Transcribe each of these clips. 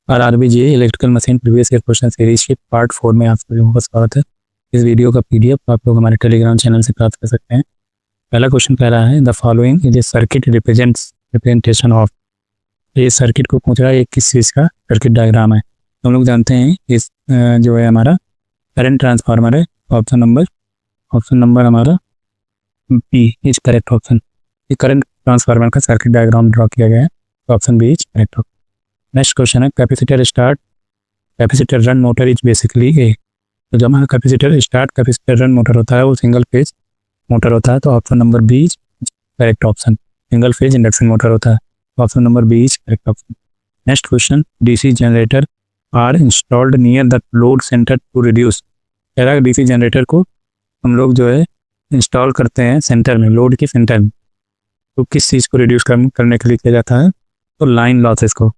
RRB electrical machine previous year question series के part 4 में आप सभी का स्वागत है। इस वीडियो का पीडीएफ आप लोग हमारे टेलीग्राम चैनल से प्राप्त कर सकते हैं। पहला क्वेश्चन कह रहा है the following is a circuit representation of. ये सर्किट को पूछ रहा है, ये किस चीज़ का सर्किट डायग्राम है। हम लोग जानते हैं इस जो है हमारा करंट ट्रांसफार्मर है। ऑप्शन नंबर हमारा बी इज करेक्ट ऑप्शन। ये करंट ट्रांसफार्मर का सर्किट डायग्राम ड्रॉ किया गया है, option B is correct option. Next question है capacitor run motor is basically A. तो जब हमारा कैपेसिटर रन मोटर होता है वो सिंगल फेज मोटर होता है, तो option number B is correct option. Single phase induction motor होता है, option number B is correct option. Next question DC generator are installed near the load centre to reduce. कह रहा है DC generator को हम लोग जो है इंस्टॉल करते हैं सेंटर में, लोड के सेंटर में। तो किस चीज़ को रिड्यूस करने के लिए किया जाता है? तो लाइन लॉसेस को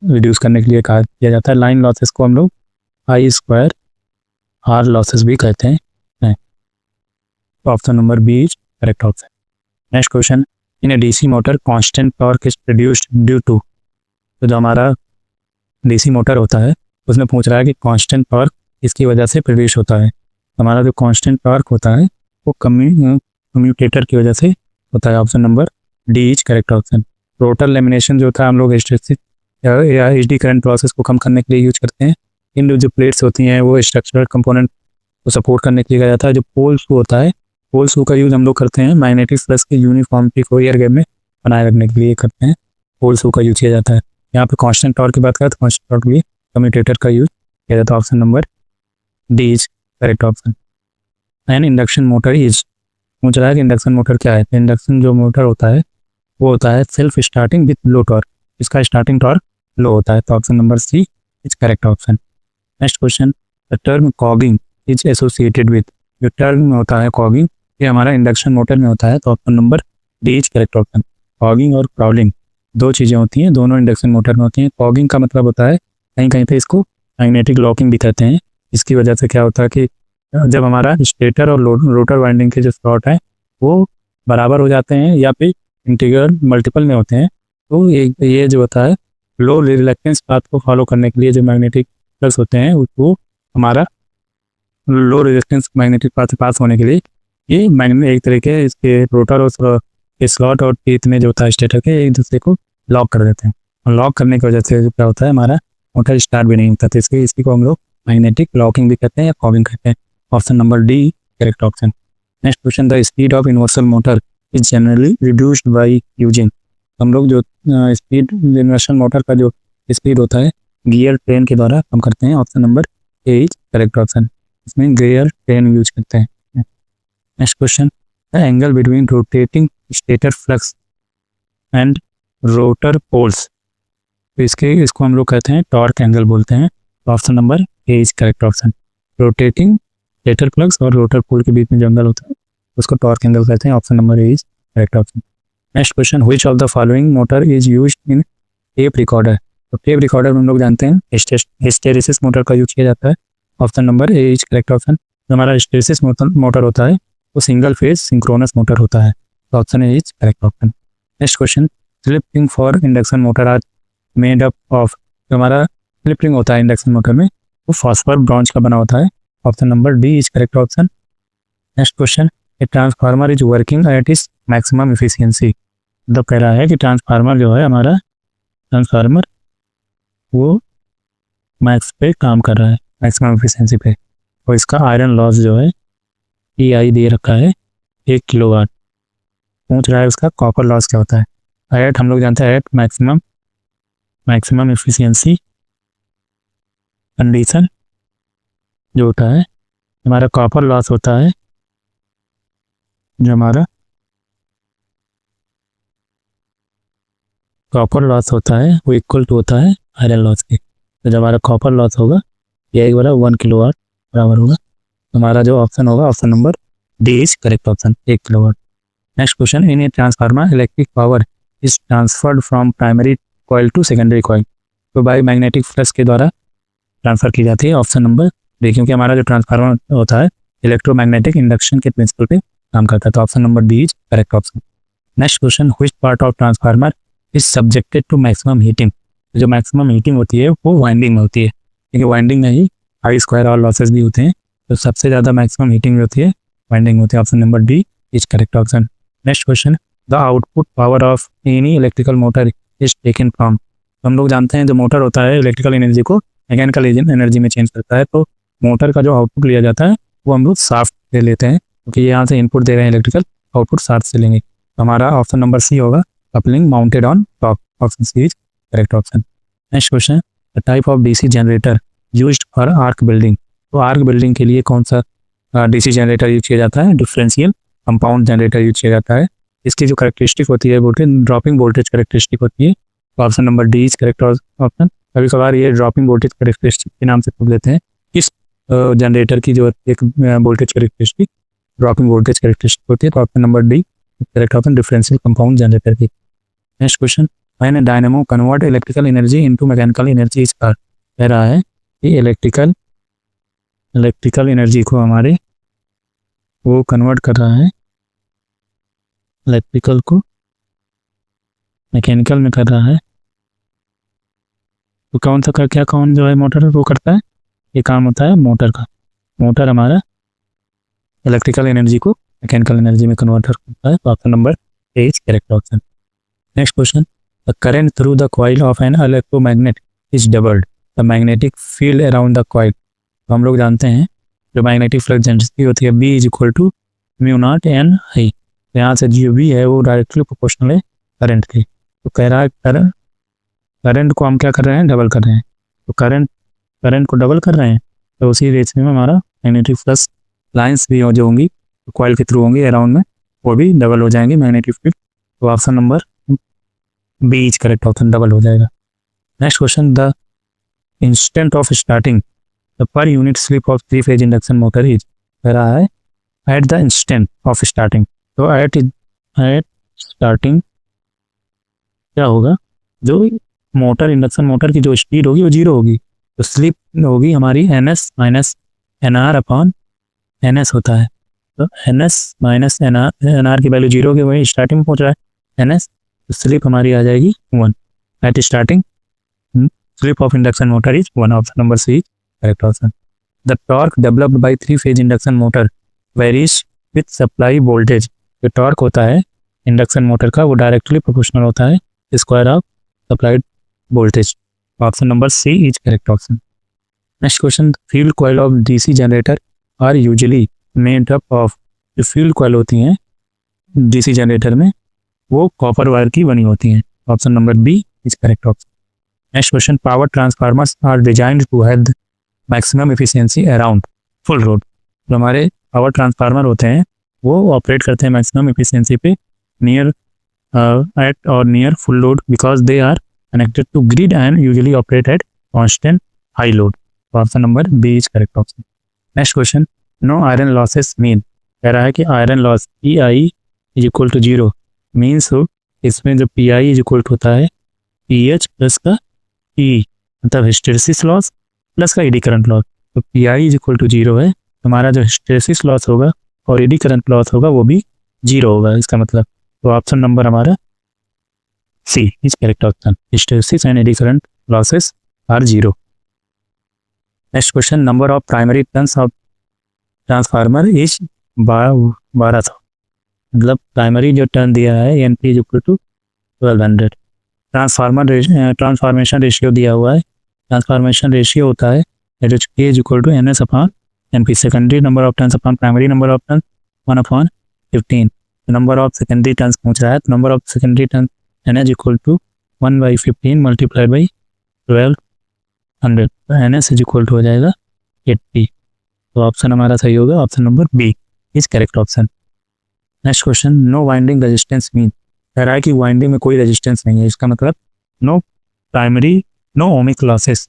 रिड्यूस करने के लिए किया जाता है। लाइन लॉसेस को हम लोग I² R लॉसेस भी कहते हैं। Option number B is correct option. Next question in a DC motor constant torque is produced due to. तो जो हमारा डीसी मोटर होता है उसमें पूछ रहा है कि कांस्टेंट टॉर्क इसकी वजह से प्रोड्यूस होता है। हमारा जो कांस्टेंट टॉर्क होता है वो कम्यूटेटर की वजह से होता है, option number D is correct option. Rotor lamination जो होता है हम लोग या एचडी करंट प्रोसेस को कम करने के लिए यूज करते हैं। इन जो प्लेट्स होती हैं वो स्ट्रक्चरल कंपोनेंट को सपोर्ट करने के लिए किया जाता है। जो पोल शू होता है, पोल शू का यूज हम लोग करते हैं मैग्नेटिक फ्लक्स की यूनिफॉर्मिटी को एयर गैप में बनाए रखने के लिए करते हैं, पोल शू का यूज किया जाता है। यहाँ पे कांस्टेंट टॉर्क की बात करें तो कांस्टेंट टॉर्क भी कम्यूटेटर का यूज किया जाता है, option number D is correct option. And induction motor is पूछ रहा है कि इंडक्शन मोटर क्या है। इंडक्शन जो मोटर होता है वो होता है self starting with low torque, इसका स्टार्टिंग टॉर्क लो होता है, तो option number C is correct option. Next question the term cogging is associated with. जो टर्म में होता है कॉगिंग ये हमारा इंडक्शन मोटर में होता है, तो option number D is correct option. Cogging और क्राउलिंग दो चीज़ें होती हैं, दोनों इंडक्शन मोटर में होती हैं। कॉगिंग का मतलब होता है कहीं कहीं पे इसको मैग्नेटिक लॉकिंग भी कहते हैं। इसकी वजह से क्या होता है कि जब हमारा स्टेटर और रोटर वाइंडिंग के जो स्लॉट है वो बराबर हो जाते हैं या फिर इंटीग्रल मल्टीपल में होते हैं, तो ये जो होता है लो रिलक्टेंस पाथ को फॉलो करने के लिए जो मैग्नेटिक फ्लक्स होते हैं वो हमारा लो रेजिस्टेंस मैग्नेटिक पाथ से पास होने के लिए ये मैग्नेट एक तरीके इसके रोटर और के स्लॉट और टीथ में जो होता है स्टेटर के एक दूसरे को लॉक कर देते हैं, और लॉक करने की वजह से क्या होता है हमारा मोटर स्टार्ट भी नहीं होता। तो इसी को हम लोग मैग्नेटिक लॉकिंग भी कहते हैं या कॉगिंग कहते हैं, option number D correct option. Next question the speed of universal motor is generally reduced by using. हम लोग जो स्पीड यूनिवर्सल मोटर का जो स्पीड होता है गियर ट्रेन के द्वारा हम करते हैं, option number A is correct option. इसमें गियर ट्रेन यूज करते हैं। Next question the angle between rotating stator flux and rotor poles. तो इसको हम लोग कहते हैं टॉर्क एंगल बोलते हैं, option number A is correct option. Rotating stator flux और रोटर पोल के बीच में जो एंगल होता है उसको टॉर्क एंगल कहते हैं, option number A is correct option. Next question which of the following motor is used in tape recorder. तो टेप रिकॉर्डर में हम लोग जानते हैं हिस्टेरिसिस मोटर का यूज किया जाता है, option number A is correct option. जो हमारा हिस्टेरिसिस मोटर होता है वो सिंगल फेज सिंक्रोनस मोटर होता है, तो option A is correct option. Next question slip ring for induction motor are made up of. जो हमारा स्लिप रिंग होता है इंडक्शन मोटर में वो फॉस्फर ब्रॉन्ज का बना होता है, option number D is correct option. Next question a transformer is working at its maximum efficiency. तो कह रहा है कि ट्रांसफार्मर जो है हमारा ट्रांसफार्मर वो मैक्स पे काम कर रहा है, मैक्सिमम एफिशिएंसी पे, और इसका आयरन लॉस जो है EI दे रखा है 1 किलोवाट। पूछ रहा है उसका कॉपर लॉस क्या होता है। एट हम लोग जानते हैं एट मैक्सिमम एफिशिएंसी कंडीशन जो होता है हमारा कॉपर लॉस होता है, जो हमारा कॉपर लॉस होता है वो इक्वल टू होता है आयरन लॉस के। तो जब हमारा कॉपर लॉस होगा ये 1 किलोवाट बराबर होगा, हमारा जो ऑप्शन होगा option number D is correct option 1 kilowatt. Next question in a transformer electric power is transferred from primary coil to secondary coil. तो बाई मैग्नेटिक फ्लक्स के द्वारा ट्रांसफर की जाती है, ऑप्शन नंबर डी, क्योंकि हमारा जो ट्रांसफार्मर होता है इलेक्ट्रोमैग्नेटिक इंडक्शन के प्रिंसिपल पे काम करता है, तो option number D is correct option. Next question which part of transformer is subjected to maximum heating. जो मैक्सिमम हीटिंग होती है वो वाइंडिंग में होती है, क्योंकि वाइंडिंग में ही आई स्क्वायर और लॉसेस भी होते हैं, तो सबसे ज़्यादा मैक्सिमम हीटिंग होती है वाइंडिंग होती है। Option number D is correct option. Next question, the output power of any electrical motor is taken from. हम लोग जानते हैं जो मोटर होता है इलेक्ट्रिकल एनर्जी को मैकेनिकल एनर्जी में चेंज करता है, तो मोटर का जो आउटपुट लिया जाता है वो हम लोग शाफ्ट से लेते हैं, क्योंकि यहाँ से इनपुट दे रहे हैं इलेक्ट्रिकल, आउटपुट शाफ्ट से लेंगे। तो हमारा ऑप्शन नंबर सी होगा, coupling mounted on top. Option C is correct option. Next question, the type of DC generator used for arc building. तो आर्क बिल्डिंग के लिए कौन सा डीसी जनरेटर यूज किया जाता है? डिफरेंशियल कंपाउंड जनरेटर यूज किया जाता है। इसकी जो करेक्टरिस्टिक होती है वोल्टेज ड्रॉपिंग वोल्टेज करेक्टरिस्टिक होती है। तो option number D is correct option. कभी कभार ये ड्रॉपिंग वोल्टेज करेक्टरिस्टिक के नाम से पूछ लेते हैं। किस जनरेटर की जो एक voltage characteristic dropping voltage characteristic होती है? तो option number D correct option, differential compound generator की। Next question, when a dynamo convert electrical energy into mechanical energy is called. कह रहा है कि इलेक्ट्रिकल एनर्जी को हमारे वो कन्वर्ट कर रहा है, इलेक्ट्रिकल को मैकेनिकल में कर रहा है, तो कौन सा कर क्या कौन जो है मोटर वो करता है? ये काम होता है मोटर का। मोटर हमारा इलेक्ट्रिकल एनर्जी को मैकेनिकल एनर्जी में कन्वर्ट करता है। तो option number A is correct option. Next question, the current through the coil of an electromagnet is doubled the magnetic field around the coil. तो हम लोग जानते हैं जो मैग्नेटिक फ्लक्स डेंसिटी होती है B is equal to mu naught N I. तो यहाँ से जो बी है वो डायरेक्टली प्रोपोर्शनल है करंट के। तो कह रहा है करंट को हम क्या कर रहे हैं? डबल कर रहे हैं। तो करंट को डबल कर रहे हैं, तो उसी रेशियो में हमारा मैग्नेटिक फ्लक्स लाइंस भी जो होंगी तो कॉइल के थ्रू होंगी अराउंड में, वो भी डबल हो जाएंगी मैग्नेटिक फील्ड। तो option number B is correct option, double हो जाएगा। Next question, the instant of starting the per unit slip of 3 phase induction motor is. कह रहा है at the instant of starting. तो एट स्टार्टिंग क्या होगा? जो मोटर इंडक्शन मोटर की जो स्पीड होगी वो 0 होगी, तो स्लिप होगी हमारी NS minus NR upon NS होता है। तो NS माइनस NR की वैल्यू 0 की वही स्टार्टिंग में पहुंच रहा है NS, तो स्लिप हमारी आ जाएगी 1 at starting. Slip of induction motor is 1। Option number C correct option. The torque developed by 3 phase induction motor varies with supply voltage. जो टॉर्क होता है इंडक्शन मोटर का वो डायरेक्टली प्रोपोर्शनल होता है square of supplied voltage. Option number C is correct option. Next question, field coil of DC generator are usually made up of. जो field coil होती हैं डीसी जनरेटर में वो कॉपर वायर की बनी होती हैं। Option number B is correct option. Next question, power transformers are designed to have maximum efficiency around full load. जो हमारे पावर ट्रांसफार्मर होते हैं वो ऑपरेट करते हैं मैक्सिमम एफिशिएंसी पे नियर एट और near full load, because they are connected to grid and usually operate at constant high load. Option number B is correct option. Next question, no iron losses mean. कह रहा है कि iron loss PI is equal to 0 means इसमें जो PI is equal to होता है PH plus का E, मतलब हिस्टेरेसिस लॉस प्लस का एडी करंट लॉस। तो PI इज इक्वल टू 0 है, हमारा जो हिस्टेरेसिस लॉस होगा और एडी करंट लॉस होगा वो भी 0 होगा इसका मतलब। तो ऑप्शन नंबर हमारा C is correct option, hysteresis and eddy current losses are 0। Next question, number of primary turns of transformer is 1200। मतलब प्राइमरी जो टर्न दिया है NP is equal to 1200। Transformation ratio दिया हुआ है, ट्रांसफॉर्मेशन रेशियो होता है K is equal to NS upon NP। Secondary number of turns upon primary number of turns 1 upon 15। Number of secondary turns पूछ रहा है, तो number of secondary turn NS equal to 1/15 multiplied by 1200। तो NS is equal to हो जाएगा 80। तो option हमारा सही होगा, option number B is correct option. Next question, no winding resistance mean. कह रहा है कि वाइंडिंग में कोई रेजिस्टेंस नहीं है, इसका मतलब no primary no ohmic losses.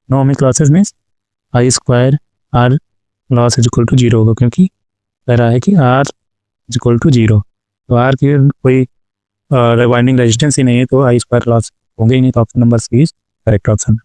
No ohmic losses means I square R loss is equal to 0 होगा, क्योंकि कह रहा है कि R इज इक्वल टू 0। तो R की कोई वाइंडिंग रेजिस्टेंस ही नहीं है, तो I स्क्वायर लॉस होंगे ही नहीं। तो option number C is correct option.